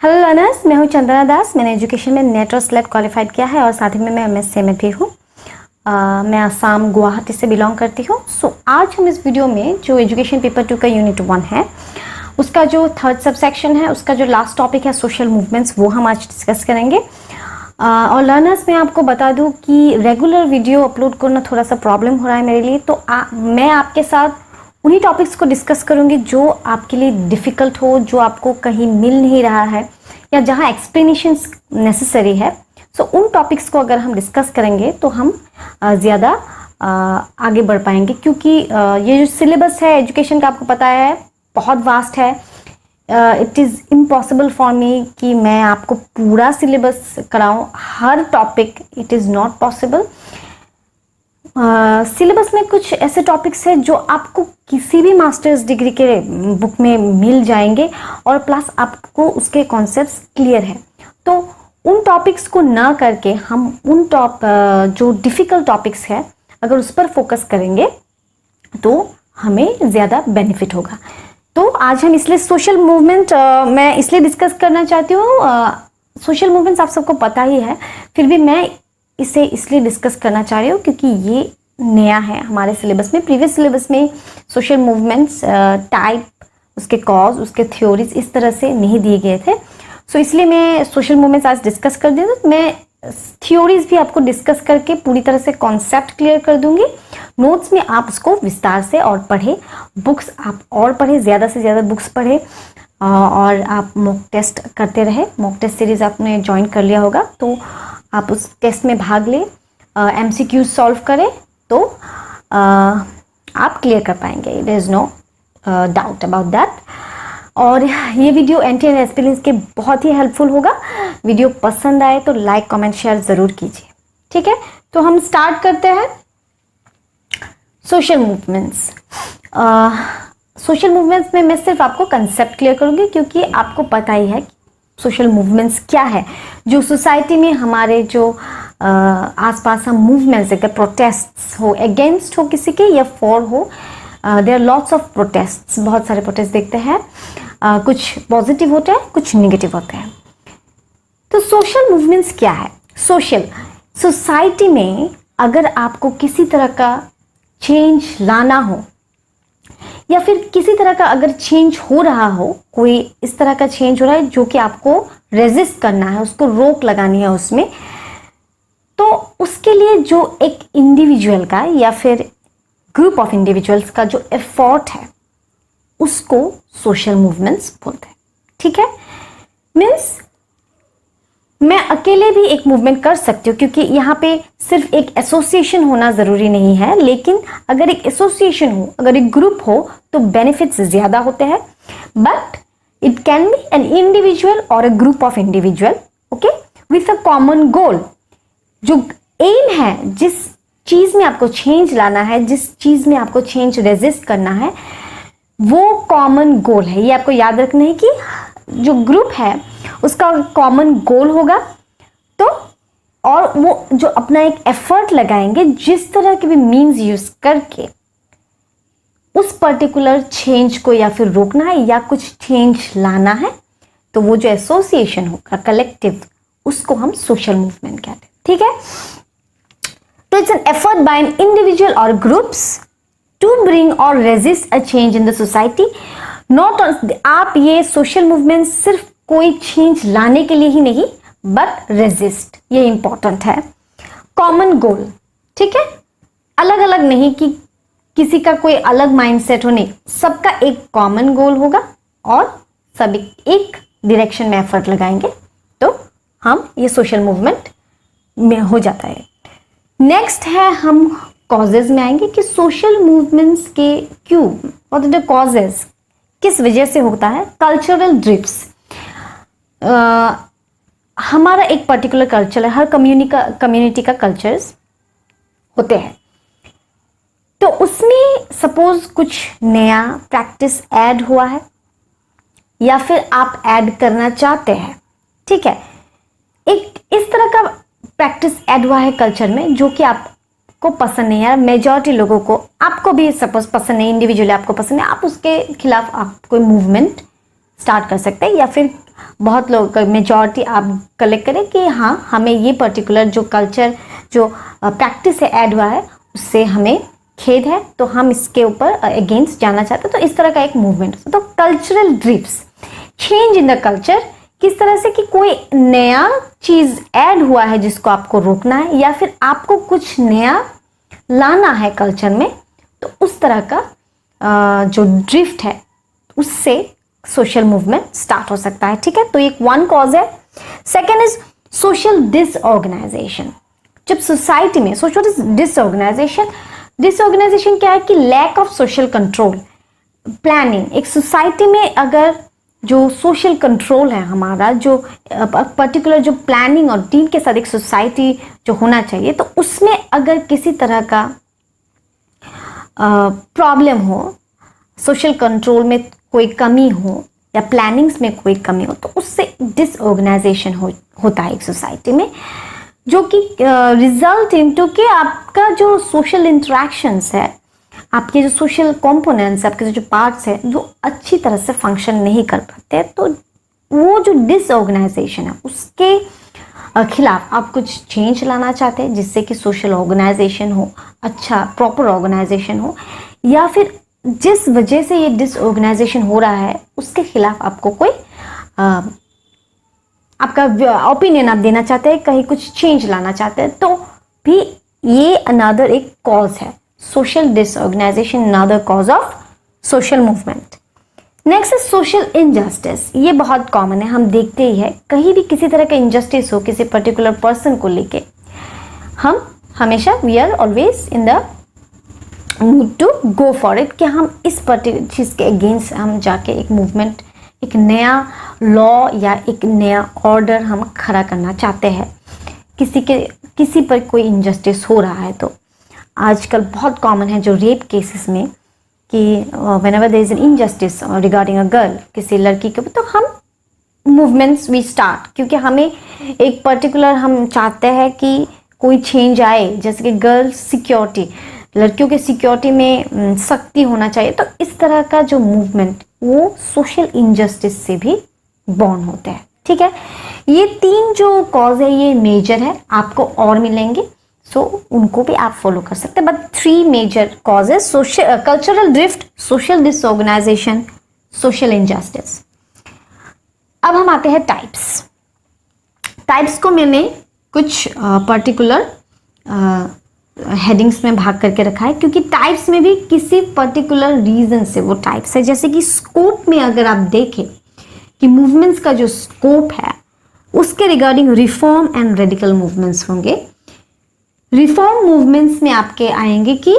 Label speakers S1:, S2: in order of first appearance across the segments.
S1: Hello learners, मैं हूं चंदना दास। मैंने एजुकेशन में नेट और स्लेट क्वालिफाइड किया है और साथ ही में मैं एमएससी में भी हूं। मैं आसाम गुवाहाटी से बिलोंग करती हूं। आज हम इस वीडियो में जो एजुकेशन पेपर 2 का यूनिट 1 है, उसका जो थर्ड सबसेक्शन है, उसका जो लास्ट टॉपिक है सोशल मूवमेंट्स, वो हम आज डिस्कस करेंगे। और लर्नर्स, मैं आपको बता दूं कि रेगुलर वीडियो अपलोड करना थोड़ा सा प्रॉब्लम हो रहा है मेरे लिए, तो मैं आपके साथ उन्हीं टॉपिक्स को डिस्कस करूंगी जो आपके लिए डिफ़िकल्ट हो, जो आपको कहीं मिल नहीं रहा है या जहां एक्सप्लेनेशंस नेसेसरी है। उन टॉपिक्स को अगर हम डिस्कस करेंगे तो हम ज़्यादा आगे बढ़ पाएंगे, क्योंकि ये जो सिलेबस है एजुकेशन का, आपको पता है, बहुत वास्ट है। It is impossible for me कि मैं आपको पूरा सिलेबस कराऊं, हर topic, it is not possible. Syllabus में कुछ ऐसे टॉपिक्स हैं जो आपको किसी भी मास्टर्स डिग्री के बुक में मिल जाएंगे और प्लस आपको उसके कॉन्सेप्ट्स क्लियर है। तो उन टॉपिक्स को ना करके हम उन जो डिफ़िकल्ट टॉपिक्स है, अगर उस पर फोकस करेंगे तो हमें ज़्यादा बेनिफिट होगा। तो आज हम इसलिए सोशल मूवमेंट मैं इसलिए डिस्कस करना चाहती हूँ। सोशल मूवमेंट्स आप सबको पता ही है, फिर भी मैं इसे इसलिए डिस्कस करना चाह रही हूँ क्योंकि ये नया है हमारे सिलेबस में। प्रीवियस सिलेबस में सोशल मूवमेंट्स टाइप, उसके कॉज, उसके थ्योरीज इस तरह से नहीं दिए गए थे। इसलिए मैं सोशल मूवमेंट्स आज डिस्कस कर दी। मैं थ्योरीज भी आपको डिस्कस करके पूरी तरह से कॉन्सेप्ट क्लियर कर दूंगी। नोट्स में आप उसको विस्तार से और पढ़ें, बुक्स आप और पढ़ें, ज़्यादा से ज़्यादा बुक्स पढ़ें, और आप मॉक टेस्ट करते रहे। मॉक टेस्ट सीरीज आपने ज्वाइन कर लिया होगा, तो आप उस टेस्ट में भाग लें, MCQ सॉल्व करें, तो आप क्लियर कर पाएंगे। There is no doubt about that. और ये वीडियो एंटी एस्पिरेंट्स के बहुत ही हेल्पफुल होगा। वीडियो पसंद आए तो लाइक, कमेंट, शेयर ज़रूर कीजिए, ठीक है। तो हम स्टार्ट करते हैं। Social movements. सोशल मूवमेंट्स में मैं सिर्फ आपको कंसेप्ट क्लियर करूँगी, क्योंकि आपको पता ही है सोशल मूवमेंट्स क्या है। जो सोसाइटी में हमारे जो आसपास हम मूवमेंट्स देखते हैं, प्रोटेस्ट्स हो, अगेंस्ट हो किसी के या फॉर हो, there are lots of protests, बहुत सारे प्रोटेस्ट देखते हैं। कुछ पॉजिटिव होते हैं, कुछ नेगेटिव होते हैं। तो सोशल मूवमेंट्स क्या है? सोसाइटी में अगर आपको किसी तरह का चेंज लाना हो, या फिर किसी तरह का अगर चेंज हो रहा हो, कोई इस तरह का चेंज हो रहा है जो कि आपको रेजिस्ट करना है, उसको रोक लगानी है उसमें, तो उसके लिए जो एक इंडिविजुअल का या फिर ग्रुप ऑफ इंडिविजुअल्स का जो एफर्ट है, उसको सोशल मूवमेंट्स बोलते हैं, ठीक है। मीन्स मैं अकेले भी एक मूवमेंट कर सकती हूँ, क्योंकि यहाँ पे सिर्फ एक एसोसिएशन होना ज़रूरी नहीं है, लेकिन अगर एक एसोसिएशन हो, अगर एक ग्रुप हो, तो बेनिफिट्स ज़्यादा होते हैं। But it can be an individual और a group of individual, okay, with a common goal. जो एम है, जिस चीज़ में आपको चेंज लाना है, जिस चीज़ में आपको चेंज रेजिस्ट करना है, वो कॉमन गोल है। ये आपको याद रखना है कि जो ग्रुप है उसका कॉमन गोल होगा, तो और वो जो अपना एक एफर्ट लगाएंगे, जिस तरह के भी मीन्स यूज करके उस पर्टिकुलर चेंज को या फिर रोकना है या कुछ चेंज लाना है, तो वो जो एसोसिएशन होगा, कलेक्टिव, उसको हम सोशल मूवमेंट कहते हैं, ठीक है। तो it's an effort bye N individual और ग्रुप्स टू ब्रिंग और resist a change in the society. Not आप ये सोशल मूवमेंट सिर्फ कोई चेंज लाने के लिए ही नहीं, बट रेजिस्ट, ये इंपॉर्टेंट है। कॉमन गोल, ठीक है, अलग अलग नहीं कि किसी का कोई अलग माइंडसेट हो, नहीं, सबका एक कॉमन गोल होगा और सब एक डायरेक्शन में एफर्ट लगाएंगे, तो हम ये सोशल मूवमेंट में हो जाता है। नेक्स्ट है, हम कॉजेज में आएंगे कि सोशल मूवमेंट्स के क्यों, व्हाट आर द कॉजेज, किस वजह से होता है। कल्चरल ड्रिफ्ट्स, हमारा एक पर्टिकुलर कल्चर है, हर कम्युनिटी का कल्चर्स होते हैं, तो उसमें सपोज कुछ नया प्रैक्टिस ऐड हुआ है या फिर आप ऐड करना चाहते हैं, ठीक है, एक इस तरह का प्रैक्टिस ऐड हुआ है कल्चर में जो कि आपको पसंद नहीं है, मेजॉरिटी लोगों को, आपको भी सपोज पसंद नहीं, इंडिविजुअली आपको पसंद है, आप उसके खिलाफ आप कोई मूवमेंट स्टार्ट कर सकते हैं, या फिर बहुत लोग मेजॉरिटी आप कलेक्ट करें कि हाँ हमें ये पर्टिकुलर जो कल्चर जो प्रैक्टिस है ऐड हुआ है उससे हमें खेद है, तो हम इसके ऊपर अगेंस्ट जाना चाहते हैं। तो इस तरह का एक मूवमेंट। तो cultural drifts, change in the culture, किस तरह से कि कोई नया चीज ऐड हुआ है जिसको आपको रोकना है, या फिर आपको कुछ नया लाना है कल्चर में, तो उस तरह का जो ड्रिफ्ट है उससे सोशल मूवमेंट स्टार्ट हो सकता है। ठीक है, तो एक वन कॉज है। Second is social disorganization. जब सोसाइटी में सोशल डिसऑर्गेनाइजेशन क्या है कि lack of social control, planning. एक सोसाइटी में अगर जो सोशल कंट्रोल है हमारा, जो पर्टिकुलर जो प्लानिंग और टीम के साथ एक सोसाइटी जो होना चाहिए, तो उसमें अगर किसी तरह का प्रॉब्लम हो, सोशल कंट्रोल में कोई कमी हो या प्लानिंग्स में कोई कमी हो, तो उससे डिसऑर्गेनाइजेशन होता है एक सोसाइटी में, जो कि रिजल्ट इनटू कि आपका जो सोशल इंटरेक्शंस है, आपके जो सोशल कंपोनेंट्स, आपके जो पार्ट्स है जो अच्छी तरह से फंक्शन नहीं कर पाते। तो वो जो डिसऑर्गेनाइजेशन है उसके खिलाफ आप कुछ चेंज लाना चाहते हैं जिससे कि सोशल ऑर्गेनाइजेशन हो, अच्छा प्रॉपर ऑर्गेनाइजेशन हो, या फिर जिस वजह से ये डिसऑर्गेनाइजेशन हो रहा है उसके खिलाफ आपको कोई आपका ओपिनियन आप देना चाहते हैं, कहीं कुछ चेंज लाना चाहते हैं, तो भी ये अनदर एक कॉज है। Social disorganisation another cause of social movement. Next is social injustice. ये बहुत कॉमन है, हम देखते ही है, कहीं भी किसी तरह का इनजस्टिस हो किसी पर्टिकुलर पर्सन को लेके, हम हमेशा we are always in the mood to go for it, कि हम इस पर्टिकुलर चीज़ के अगेंस्ट हम जाके एक मूवमेंट, एक नया लॉ या एक नया ऑर्डर हम खड़ा करना चाहते हैं। किसी पर कोई इनजस्टिस हो रहा है, तो आजकल बहुत कॉमन है जो रेप केसेस में कि whenever there is an injustice regarding a girl, किसी लड़की के ऊपर, तो हम मूवमेंट्स वी स्टार्ट, क्योंकि हमें एक पर्टिकुलर हम चाहते हैं कि कोई चेंज आए, जैसे कि गर्ल्स सिक्योरिटी, लड़कियों के सिक्योरिटी में सख्ती होना चाहिए। तो इस तरह का जो मूवमेंट वो सोशल इनजस्टिस से भी बॉर्न होते हैं। ठीक है, ये तीन जो कॉज है ये मेजर है, आपको और मिलेंगे, सो उनको भी आप फॉलो कर सकते हैं, but three major causes: social cultural drift, social disorganization, social injustice. अब हम आते हैं टाइप्स। टाइप्स को मैंने कुछ पर्टिकुलर हेडिंग्स में भाग करके रखा है, क्योंकि टाइप्स में भी किसी पर्टिकुलर रीजन से वो टाइप्स है। जैसे कि स्कोप में अगर आप देखें कि मूवमेंट्स का जो स्कोप है उसके regarding reform and radical movements होंगे। रिफॉर्म मूवमेंट्स में आपके आएंगे कि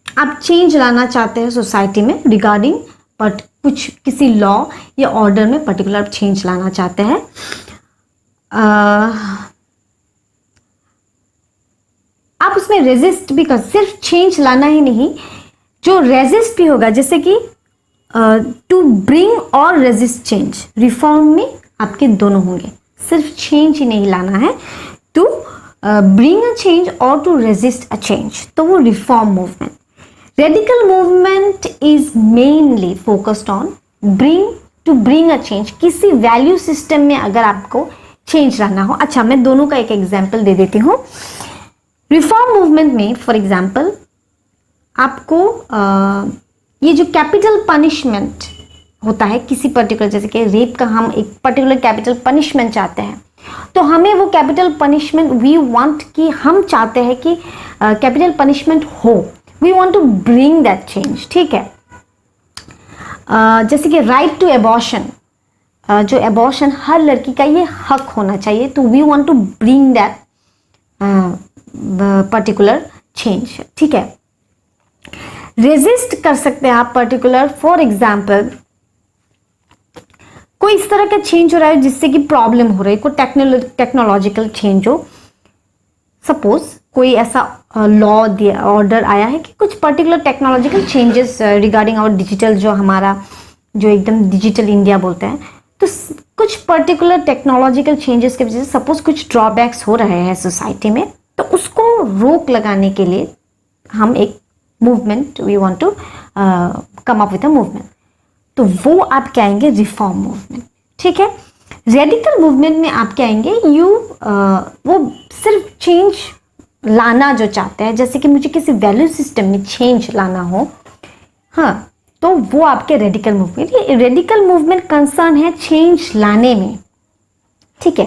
S1: आप चेंज लाना चाहते हैं सोसाइटी में रिगार्डिंग कुछ किसी लॉ या ऑर्डर में पर्टिकुलर चेंज लाना चाहते हैं। आप उसमें रेजिस्ट भी कर, सिर्फ चेंज लाना ही नहीं, जो रेजिस्ट भी होगा, जैसे कि टू ब्रिंग और रेजिस्ट चेंज। रिफॉर्म में आपके दोनों होंगे, सिर्फ चेंज ही नहीं लाना है, टू ब्रिंग अ चेंज और टू रेजिस्ट अ चेंज, तो वो reform movement. Radical movement is mainly focused on to bring a change, किसी वैल्यू सिस्टम में अगर आपको चेंज लाना हो। अच्छा, मैं दोनों का एक एग्जाम्पल दे देती हूँ। रिफॉर्म मूवमेंट में फॉर एग्जाम्पल आपको ये जो कैपिटल पनिशमेंट होता है किसी पर्टिकुलर, जैसे कि रेप का हम एक पर्टिकुलर कैपिटल पनिशमेंट चाहते हैं, तो हमें वो कैपिटल पनिशमेंट वी वांट कि हम चाहते हैं कि कैपिटल पनिशमेंट हो, we want to bring that change. ठीक है, जैसे कि राइट टू एबॉर्शन, जो एबॉर्शन हर लड़की का ये हक होना चाहिए, तो we want to bring that particular change. ठीक है, रेजिस्ट कर सकते हैं आप पर्टिकुलर, फॉर एग्जाम्पल कोई इस तरह का चेंज हो रहा है जिससे कि प्रॉब्लम हो रही है, कोई टेक्नोलॉजिकल चेंज हो। सपोज कोई ऐसा लॉ ऑर्डर आया है कि कुछ particular technological changes regarding our digital, जो हमारा जो एकदम डिजिटल इंडिया बोलते हैं, तो कुछ पर्टिकुलर टेक्नोलॉजिकल चेंजेस के वजह से सपोज कुछ ड्रॉबैक्स हो रहे हैं सोसाइटी में, तो उसको रोक लगाने के लिए हम एक movement, we want to come up with a movement. तो वो आप क्या आएंगे, रिफॉर्म मूवमेंट। ठीक है, रेडिकल मूवमेंट में आप क्या आएंगे, वो सिर्फ चेंज लाना जो चाहते हैं, जैसे कि मुझे किसी वैल्यू सिस्टम में चेंज लाना हो, हाँ, तो वो आपके रेडिकल मूवमेंट। ये रेडिकल मूवमेंट कंसर्न है चेंज लाने में, ठीक है,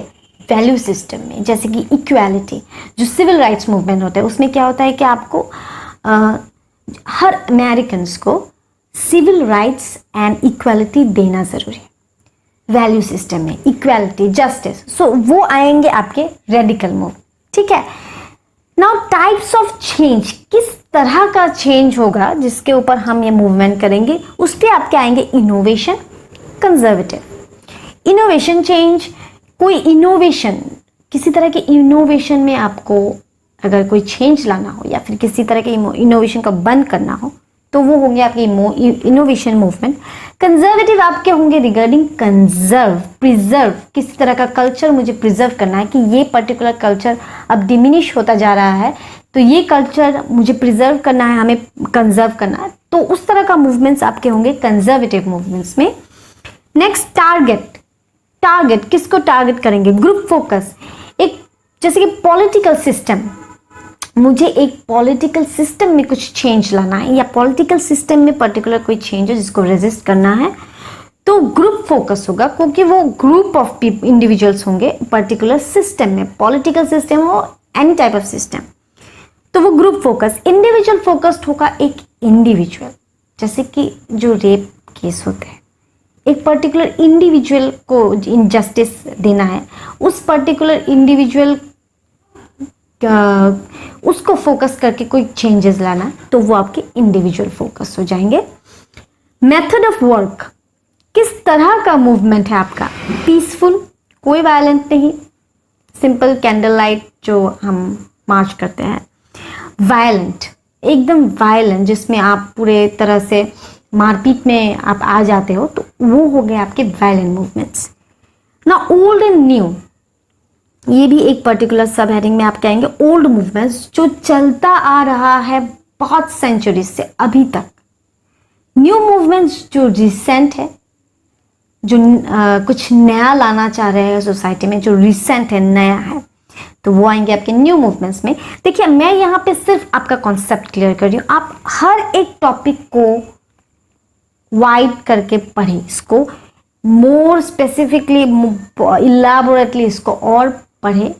S1: वैल्यू सिस्टम में, जैसे कि इक्वालिटी। जो सिविल राइट्स मूवमेंट होता है उसमें क्या होता है कि आपको हर अमेरिकन को सिविल राइट्स एंड इक्वालिटी देना जरूरी है, वैल्यू सिस्टम में इक्वालिटी, जस्टिस। सो वो आएंगे आपके रेडिकल मूव। ठीक है, नाउ टाइप्स ऑफ चेंज, किस तरह का चेंज होगा जिसके ऊपर हम ये मूवमेंट करेंगे, उस पर आप क्या आएंगे, इनोवेशन, कंजर्वेटिव। इनोवेशन चेंज, कोई इनोवेशन, किसी तरह के इनोवेशन में आपको अगर कोई चेंज लाना हो या फिर किसी तरह के इनोवेशन का बंद करना हो, तो वो होंगे आपके इनोवेशन मूवमेंट। कंजर्वेटिव आपके होंगे रिगार्डिंग कंजर्व, प्रिजर्व, किसी तरह का कल्चर मुझे प्रिजर्व करना है कि ये पर्टिकुलर कल्चर अब डिमिनिश होता जा रहा है, तो ये कल्चर मुझे प्रिजर्व करना है, हमें कंजर्व करना है, तो उस तरह का मूवमेंट्स आपके होंगे कंजर्वेटिव मूवमेंट्स में। Next, target. टारगेट किसको टारगेट करेंगे, ग्रुप फोकस। एक जैसे कि पॉलिटिकल सिस्टम, मुझे एक पॉलिटिकल सिस्टम में कुछ चेंज लाना है या पॉलिटिकल सिस्टम में पर्टिकुलर कोई चेंज है जिसको रेजिस्ट करना है, तो ग्रुप फोकस होगा, क्योंकि वो ग्रुप ऑफ इंडिविजुअल्स होंगे पर्टिकुलर सिस्टम में, पॉलिटिकल सिस्टम हो, एनी टाइप ऑफ सिस्टम, तो वो ग्रुप फोकस। इंडिविजुअल फोकस्ड होगा एक इंडिविजुअल, जैसे कि जो रेप केस होते हैं, एक पर्टिकुलर इंडिविजुअल को इनजस्टिस देना है, उस पर्टिकुलर इंडिविजुअल उसको फोकस करके कोई चेंजेस लाना, तो वो आपके इंडिविजुअल फोकस हो जाएंगे। मेथड ऑफ वर्क, किस तरह का मूवमेंट है आपका, पीसफुल, कोई वायलेंट नहीं, सिंपल कैंडल लाइट जो हम मार्च करते हैं। वायलेंट, एकदम वायलेंट, जिसमें आप पूरे तरह से मारपीट में आप आ जाते हो, तो वो हो गए आपके वायलेंट मूवमेंट्स। ना ओल्ड एंड न्यू, ये भी एक पर्टिकुलर सब हेडिंग में आप कहेंगे ओल्ड मूवमेंट्स, जो चलता आ रहा है बहुत सेंचुरी से अभी तक। न्यू मूवमेंट्स जो रिसेंट है, जो कुछ नया लाना चाह रहे हैं सोसाइटी में, जो रिसेंट है, नया है, तो वो आएंगे आपके न्यू मूवमेंट्स में। देखिए, मैं यहाँ पे सिर्फ आपका कॉन्सेप्ट क्लियर कर रही हूँ, आप हर एक टॉपिक को वाइड करके पढ़े, इसको मोर स्पेसिफिकली इलाबोरेटली इसको और पढ़े।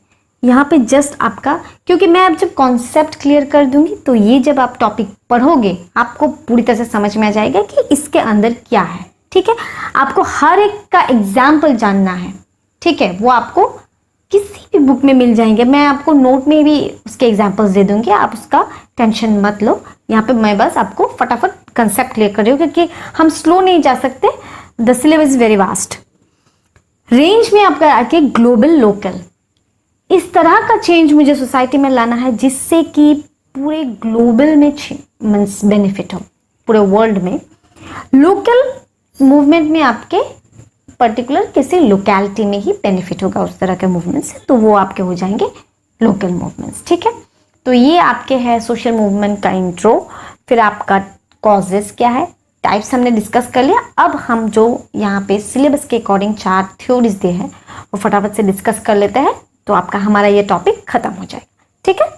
S1: यहाँ पे जस्ट आपका, क्योंकि मैं अब जब कॉन्सेप्ट क्लियर कर दूंगी तो ये जब आप टॉपिक पढ़ोगे आपको पूरी तरह से समझ में आ जाएगा कि इसके अंदर क्या है। ठीक है, आपको हर एक का एग्जाम्पल जानना है, ठीक है, वो आपको किसी भी बुक में मिल जाएंगे, मैं आपको नोट में भी उसके एग्जाम्पल्स दे दूंगी, आप उसका टेंशन मत लो। यहाँ पे मैं बस आपको फटाफट कंसेप्ट क्लियर कर रही हूँ, क्योंकि हम स्लो नहीं जा सकते, the syllabus is very vast. Range में आपका आके ग्लोबल, लोकल, इस तरह का चेंज मुझे सोसाइटी में लाना है जिससे कि पूरे ग्लोबल में बेनिफिट हो, पूरे वर्ल्ड में। लोकल मूवमेंट में आपके पर्टिकुलर किसी लोकेलिटी में ही बेनिफिट होगा उस तरह के मूवमेंट से, तो वो आपके हो जाएंगे लोकल मूवमेंट्स। ठीक है, तो ये आपके है सोशल मूवमेंट का इंट्रो। फिर आपका कॉजेस क्या है, टाइप्स हमने डिस्कस कर लिया। अब हम जो यहाँ पे सिलेबस के अकॉर्डिंग 4 थ्योरीज दिए हैं वो फटाफट से डिस्कस कर लेते हैं, तो आपका हमारा ये टॉपिक खत्म हो जाएगा। ठीक है,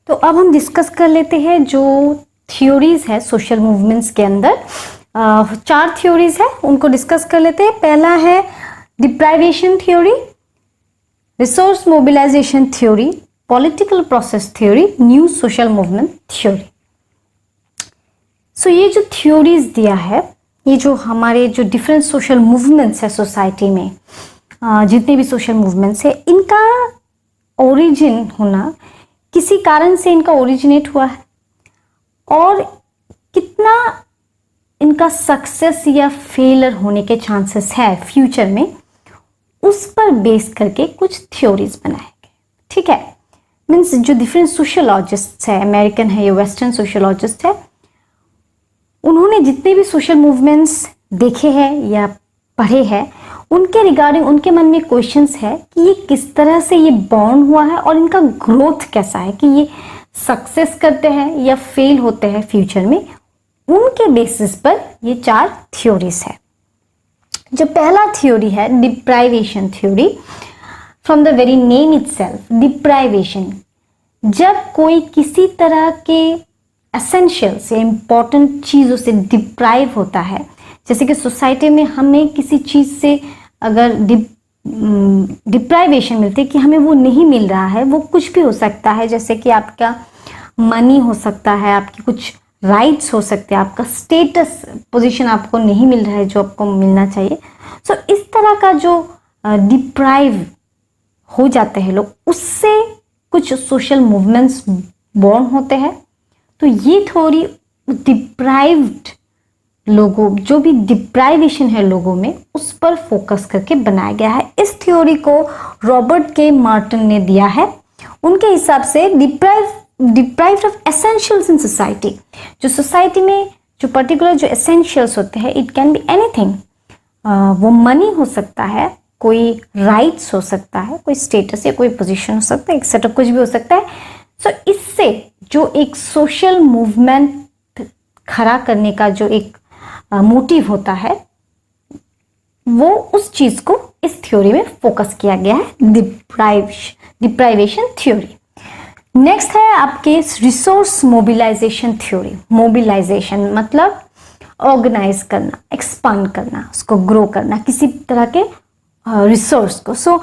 S1: तो अब हम डिस्कस कर लेते हैं जो थ्योरीज है सोशल मूवमेंट्स के अंदर। 4 थ्योरीज है, उनको डिस्कस कर लेते हैं। पहला है deprivation theory, resource mobilisation theory, political process theory, new social movement theory. So ये जो थ्योरीज दिया है, ये जो हमारे जो डिफरेंट सोशल मूवमेंट्स है सोसाइटी में, जितने भी सोशल मूवमेंट्स है, इनका ओरिजिन होना, किसी कारण से इनका ओरिजिनेट हुआ है, और कितना इनका सक्सेस या फेलियर होने के चांसेस है फ्यूचर में, उस पर बेस करके कुछ थ्योरीज बनाए गए। ठीक है, मीन्स जो डिफरेंट सोशियोलॉजिस्ट है, अमेरिकन है या वेस्टर्न सोशियोलॉजिस्ट है, उन्होंने जितने भी सोशल मूवमेंट्स देखे हैं या पढ़े हैं, उनके रिगार्डिंग उनके मन में क्वेश्चंस है कि ये किस तरह से ये बॉर्न हुआ है और इनका ग्रोथ कैसा है, कि ये सक्सेस करते हैं या फेल होते हैं फ्यूचर में, उनके बेसिस पर ये 4 थ्योरीज है। जो पहला थ्योरी है deprivation theory. From the very name itself, deprivation, जब कोई किसी तरह के एसेंशियल से इंपॉर्टेंट चीज़ों से डिप्राइव होता है, जैसे कि सोसाइटी में हमें किसी चीज़ से अगर डिप्राइवेशन मिलती है कि हमें वो नहीं मिल रहा है, वो कुछ भी हो सकता है, जैसे कि आपका मनी हो सकता है, आपकी कुछ राइट्स हो सकते हैं, आपका स्टेटस पोजीशन आपको नहीं मिल रहा है जो आपको मिलना चाहिए। सो इस तरह का जो डिप्राइव हो जाते हैं लोग, उससे कुछ सोशल मूवमेंट्स बॉर्न होते हैं। तो ये थ्योरी डिप्राइव्ड लोगों, जो भी डिप्राइवेशन है लोगों में, उस पर फोकस करके बनाया गया है। इस थ्योरी को रॉबर्ट के मार्टिन ने दिया है। उनके हिसाब से deprived of essentials in society, जो सोसाइटी में जो पर्टिकुलर जो एसेंशियल्स होते हैं, इट कैन बी एनीथिंग, वो मनी हो सकता है, कोई राइट्स हो सकता है, कोई स्टेटस या कोई पोजीशन हो सकता है, एक्सेट्रा, कुछ भी हो सकता है। सो इससे जो एक सोशल मूवमेंट खड़ा करने का जो एक मोटिव होता है, वो उस चीज को इस थ्योरी में फोकस किया गया है, डिप्राइवेशन थ्योरी। नेक्स्ट है आपके रिसोर्स मोबिलाइजेशन थ्योरी। मोबिलाइजेशन मतलब ऑर्गेनाइज करना, एक्सपांड करना, उसको ग्रो करना, किसी तरह के रिसोर्स को। सो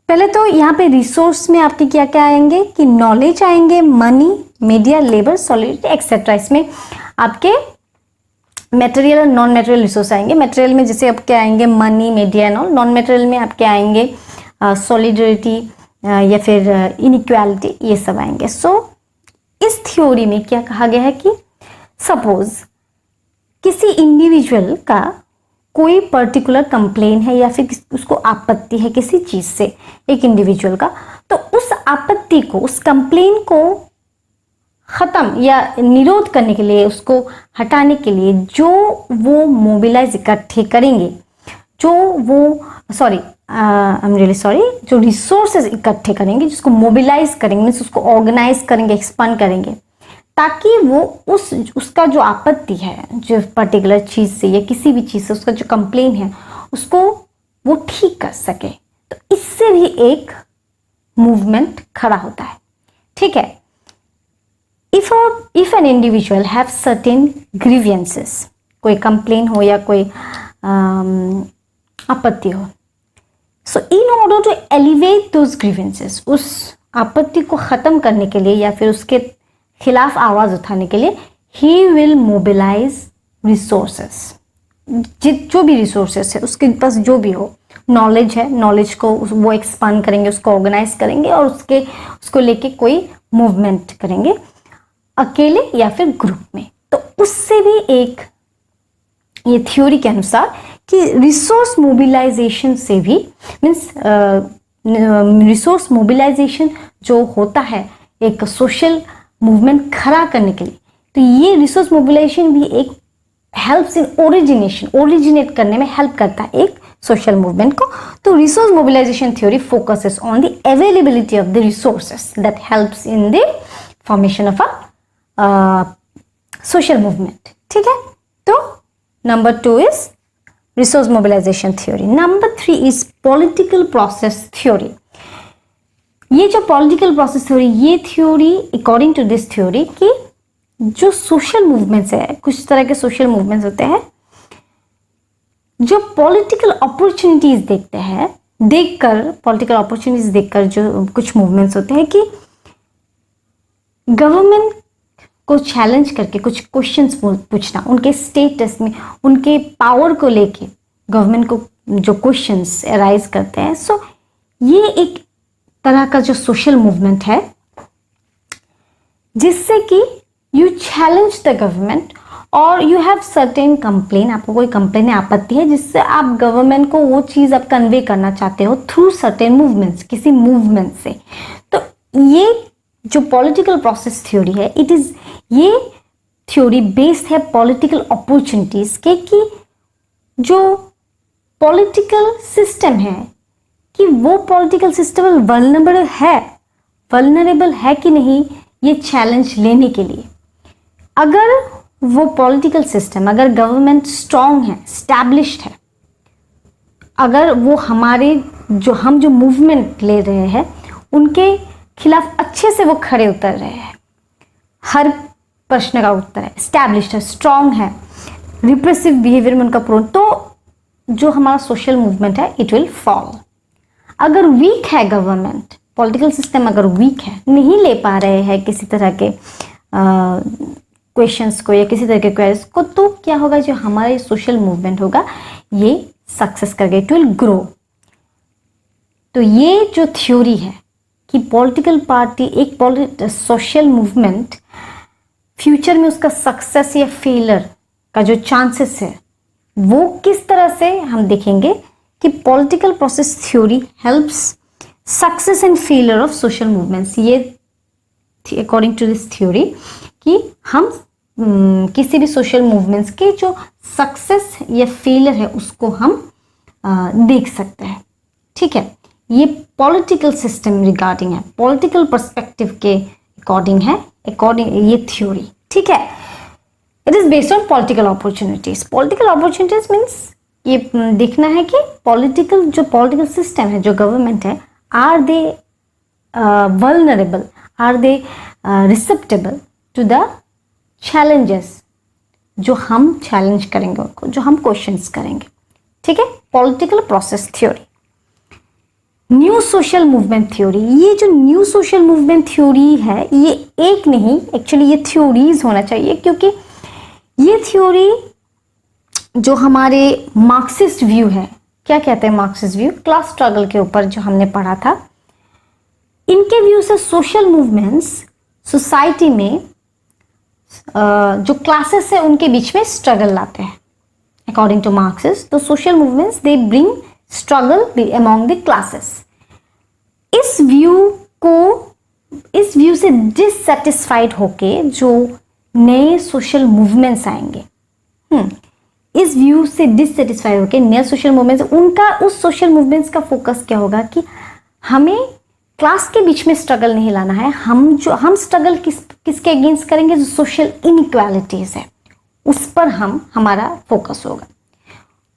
S1: पहले तो यहाँ पे रिसोर्स में आपके क्या क्या आएंगे कि नॉलेज आएंगे, money, media, labour, solidity etcetera. इसमें आपके मटेरियल और नॉन मटेरियल रिसोर्स आएंगे। मटेरियल में जैसे आपके आएंगे money, media and all. Non material में आपके आएंगे सॉलिडरिटी या फिर इनइक्वालिटी, ये सब आएंगे। सो इस थ्योरी में क्या कहा गया है कि सपोज किसी इंडिविजुअल का कोई पर्टिकुलर कंप्लेन है या फिर उसको आपत्ति है किसी चीज से, एक इंडिविजुअल का, तो उस आपत्ति को, उस कंप्लेन को खत्म या निरोध करने के लिए, उसको हटाने के लिए जो वो मोबिलाइज इकट्ठे करेंगे, जो जो रिसोर्सेज इकट्ठे करेंगे, जिसको मोबिलाइज करेंगे, मीन्स उसको ऑर्गेनाइज करेंगे, एक्सपांड करेंगे, ताकि वो उसका जो आपत्ति है, जो पर्टिकुलर चीज से या किसी भी चीज से उसका जो कंप्लेन है, उसको वो ठीक कर सके। तो इससे भी एक मूवमेंट खड़ा होता है। ठीक है। If an individual have certain grievances, कोई कंप्लेन हो या कोई आपत्ति हो, so in order to elevate those grievances, उस आपत्ति को खत्म करने के लिए या फिर उसके खिलाफ आवाज उठाने के लिए, ही विल मोबिलाइज रिसोर्सेस, जो भी रिसोर्सेस है उसके पास, जो भी हो, नॉलेज है, नॉलेज को वो एक्सपांड करेंगे, उसको ऑर्गेनाइज करेंगे और उसको लेके कोई मूवमेंट करेंगे, अकेले या फिर ग्रुप में। तो उससे भी एक, ये थ्योरी के अनुसार, कि रिसोर्स मोबिलाइजेशन से भी, मीन्स रिसोर्स मोबिलाइजेशन जो होता है एक सोशल मूवमेंट खड़ा करने के लिए, तो ये रिसोर्स मोबिलाइजेशन भी एक हेल्प्स इन ओरिजिनेट करने में हेल्प करता है एक सोशल मूवमेंट को। तो resource mobilisation theory focuses on the availability of the resources that helps in the formation of a social movement. ठीक है। तो number 2 is resource mobilisation theory. Number 3 is political process theory. ये जो political process theory, ये theory according to this theory कि जो social movements है, कुछ तरह के सोशल मूवमेंट्स होते हैं जो पॉलिटिकल अपॉर्चुनिटीज देखकर जो कुछ मूवमेंट्स होते हैं कि गवर्नमेंट को चैलेंज करके कुछ क्वेश्चंस पूछना, उनके स्टेटस में, उनके पावर को लेके गवर्नमेंट को जो क्वेश्चंस अराइज करते हैं। सो ये एक तरह का जो सोशल मूवमेंट है जिससे कि यू चैलेंज द गवर्नमेंट और यू हैव सर्टेन कंप्लेन, आपको कोई कंप्लेन, आपत्ति है जिससे आप गवर्नमेंट को वो चीज आप कन्वे करना चाहते हो थ्रू सर्टेन मूवमेंट्स, किसी मूवमेंट से। तो ये जो पॉलिटिकल प्रोसेस थ्योरी है, ये थ्योरी बेस्ड है पॉलिटिकल अपॉर्चुनिटीज के, कि जो पॉलिटिकल सिस्टम है कि वो पॉलिटिकल सिस्टम वल्नरेबल है कि नहीं ये चैलेंज लेने के लिए। अगर वो पॉलिटिकल सिस्टम, अगर गवर्नमेंट स्ट्रांग है, स्टैब्लिश्ड है, अगर वो हमारे जो मूवमेंट ले रहे हैं उनके खिलाफ अच्छे से वो खड़े उतर रहे हैं, हर प्रश्न का उत्तर है, स्टैब्लिश्ड है, स्ट्रांग है, रिप्रेसिव बिहेवियर में उनका प्रोन, तो जो हमारा सोशल मूवमेंट है इट विल फॉल। अगर वीक है गवर्नमेंट, पॉलिटिकल सिस्टम अगर वीक है, नहीं ले पा रहे हैं किसी तरह के क्वेश्चंस को या किसी तरह के क्वेरीज को, तो क्या होगा, जो हमारा सोशल मूवमेंट होगा ये सक्सेस करेगा, इट विल ग्रो। तो ये जो थ्योरी है कि पॉलिटिकल पार्टी, एक सोशल मूवमेंट फ्यूचर में उसका सक्सेस या फेलियर का जो चांसेस है वो किस तरह से हम देखेंगे कि political process theory helps success and failure of social movements. ये अकॉर्डिंग टू दिस थ्योरी कि हम किसी भी सोशल मूवमेंट्स के जो सक्सेस या फेलियर है उसको हम देख सकते हैं। ठीक है, ये पॉलिटिकल सिस्टम रिगार्डिंग है, पॉलिटिकल पर्सपेक्टिव के अकॉर्डिंग है, अकॉर्डिंग ये थ्योरी। ठीक है, it is based on political opportunities. Political opportunities means ये देखना है कि पॉलिटिकल सिस्टम है, जो गवर्नमेंट है, are they vulnerable, are they receptable to the challenges, जो हम चैलेंज करेंगे उनको, जो हम क्वेश्चंस करेंगे। ठीक है, political process theory. New social movement theory, ये जो न्यू सोशल मूवमेंट थ्योरी है ये एक नहीं, एक्चुअली ये थ्योरीज होना चाहिए, क्योंकि ये थ्योरी जो हमारे मार्क्सिस्ट व्यू है, क्या कहते हैं मार्क्सिस्ट व्यू, क्लास स्ट्रगल के ऊपर जो हमने पढ़ा था, इनके व्यू से सोशल मूवमेंट्स सोसाइटी में जो क्लासेस है उनके बीच में स्ट्रगल लाते हैं। अकॉर्डिंग टू मार्क्सिस्ट, तो social movements they bring struggle among the classes. इस व्यू से डिससेटिस्फाइड होके जो नए सोशल मूवमेंट्स आएंगे, इस व्यू से डिससेटिस्फाइड होके नए सोशल मूवमेंट्स, उनका उस सोशल मूवमेंट्स का फोकस क्या होगा कि हमें क्लास के बीच में स्ट्रगल नहीं लाना है, हम स्ट्रगल किसके अगेंस्ट करेंगे, जो सोशल इनइक्वालिटीज है उस पर हमारा फोकस होगा।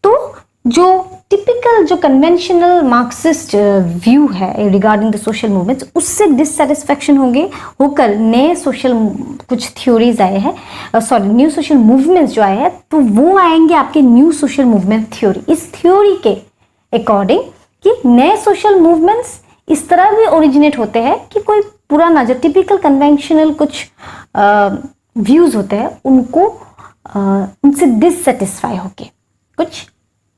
S1: तो जो टिपिकल, जो कन्वेंशनल मार्क्सिस्ट व्यू है रिगार्डिंग द सोशल मूवमेंट्स, उससे डिससेटिस्फैक्शन होकर नए सोशल कुछ थ्योरीज आए हैं, न्यू सोशल मूवमेंट्स जो आए हैं, तो वो आएंगे आपके न्यू सोशल मूवमेंट थ्योरी। इस थ्योरी के अकॉर्डिंग कि नए सोशल मूवमेंट्स इस तरह भी ओरिजिनेट होते हैं कि कोई पुराना जो टिपिकल कन्वेंशनल कुछ व्यूज होते हैं उनको उनसे डिससेटिस्फाई होके कुछ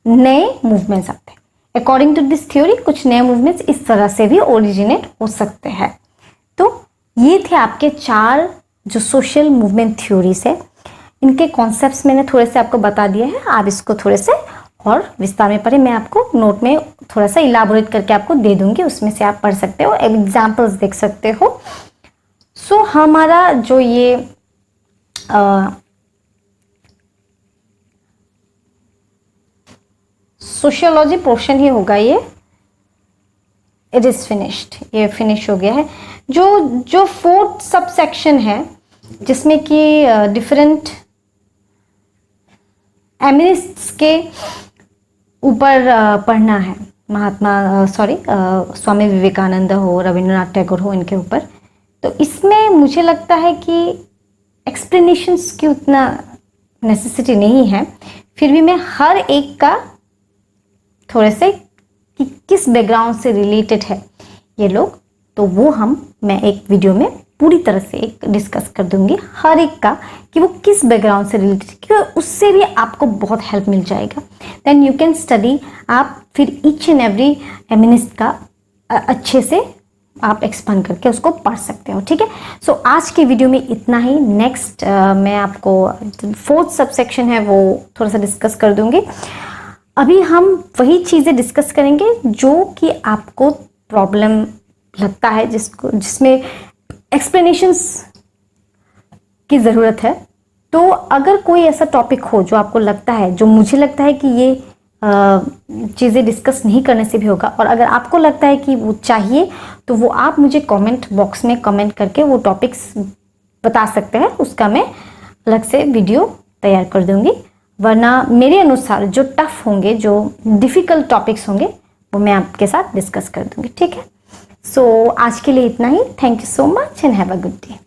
S1: नए मूवमेंट्स आते हैं। अकॉर्डिंग टू दिस थ्योरी कुछ नए मूवमेंट्स इस तरह से भी ओरिजिनेट हो सकते हैं। तो ये थे आपके 4 जो सोशल मूवमेंट थ्योरीज है, इनके कॉन्सेप्ट्स मैंने थोड़े से आपको बता दिए हैं। आप इसको थोड़े से और विस्तार में पढ़े, मैं आपको नोट में थोड़ा सा इलाबोरेट करके आपको दे दूंगी, उसमें से आप पढ़ सकते हो, एग्जाम्पल्स देख सकते हो। सो हमारा जो ये सोशियोलॉजी पोर्शन ही होगा, ये इट इज फिनिश्ड, ये फिनिश हो गया है। जो 4th सब सेक्शन है जिसमें कि डिफरेंट एमिनिस्ट्स के ऊपर पढ़ना है, स्वामी विवेकानंद हो, रविंद्रनाथ टैगोर हो, इनके ऊपर, तो इसमें मुझे लगता है कि एक्सप्लेनेशंस की उतना नेसेसिटी नहीं है, फिर भी मैं हर एक का थोड़े से कि किस बैकग्राउंड से रिलेटेड है ये लोग, तो वो मैं एक वीडियो में पूरी तरह से एक डिस्कस कर दूंगी हर एक का कि वो किस बैकग्राउंड से रिलेटेड, क्योंकि उससे भी आपको बहुत हेल्प मिल जाएगा। देन यू कैन स्टडी, आप फिर ईच एंड एवरी एमिनिस्ट का अच्छे से आप एक्सपांड करके उसको पढ़ सकते हो। ठीक है, सो आज के वीडियो में इतना ही। नेक्स्ट मैं आपको 4th सब सेक्शन है वो थोड़ा सा डिस्कस कर दूंगी। अभी हम वही चीज़ें डिस्कस करेंगे जो कि आपको प्रॉब्लम लगता है, जिसमें एक्सप्लेनेशंस की ज़रूरत है। तो अगर कोई ऐसा टॉपिक हो जो आपको लगता है, जो मुझे लगता है कि ये चीज़ें डिस्कस नहीं करने से भी होगा, और अगर आपको लगता है कि वो चाहिए, तो वो आप मुझे कमेंट बॉक्स में कमेंट करके वो टॉपिक्स बता सकते हैं, उसका मैं अलग से वीडियो तैयार कर दूंगी, वरना मेरे अनुसार जो टफ होंगे, जो डिफ़िकल्ट टॉपिक्स होंगे, वो मैं आपके साथ डिस्कस कर दूंगी। ठीक है, सो आज के लिए इतना ही। Thank you so much and have a good day.